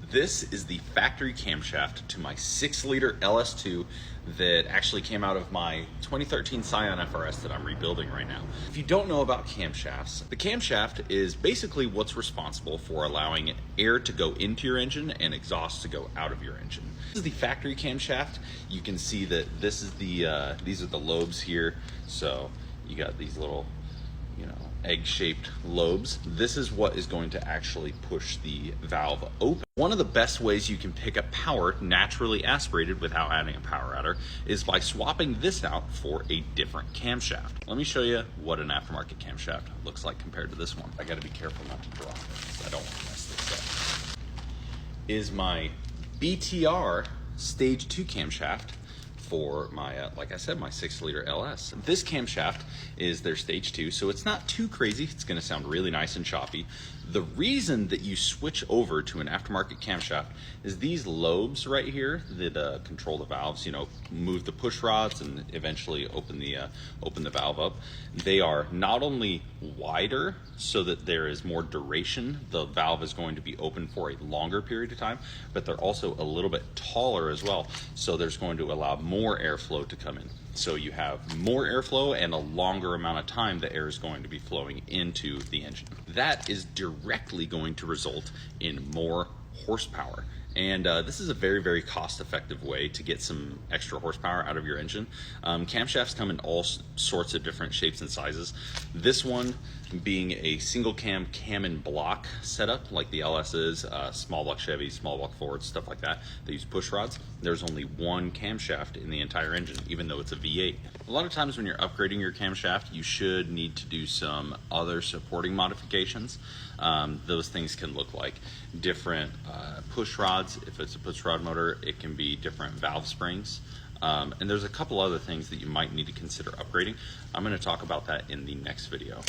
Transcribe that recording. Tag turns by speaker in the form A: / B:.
A: This is the factory camshaft to my 6-liter LS2 that actually came out of my 2013 Scion FRS that I'm rebuilding right now. If you don't know about camshafts, the camshaft is basically what's responsible for allowing air to go into your engine and exhaust to go out of your engine. This is the factory camshaft. You can see that this is the these are the lobes here. So you got these little, egg-shaped lobes. This is what is going to actually push the valve open. One of the best ways you can pick up power naturally aspirated without adding a power adder is by swapping this out for a different camshaft. Let me show you what an aftermarket camshaft looks like compared to this one. I gotta be careful not to drop it, I don't want to mess this up. Is my BTR Stage 2 camshaft for my, like I said, my 6-liter LS. This camshaft is their Stage 2, so it's not too crazy. It's gonna sound really nice and choppy. The reason that you switch over to an aftermarket camshaft is these lobes right here that control the valves, move the push rods and eventually open the valve up. They are not only wider so that there is more duration, the valve is going to be open for a longer period of time, but they're also a little bit taller as well, so there's going to allow more airflow to come in. So you have more airflow and a longer amount of time the air is going to be flowing into the engine. That is directly going to result in more horsepower. And this is a very, very cost-effective way to get some extra horsepower out of your engine. Camshafts come in all sorts of different shapes and sizes. This one being a single cam and block setup like the LS is, small block Chevy, small block Ford, stuff like that. They use push rods. There's only one camshaft in the entire engine, even though it's a V8. A lot of times when you're upgrading your camshaft, you should need to do some other supporting modifications. Those things can look like different push rods. If it's a push rod motor, it can be different valve springs. And there's a couple other things that you might need to consider upgrading. I'm going to talk about that in the next video.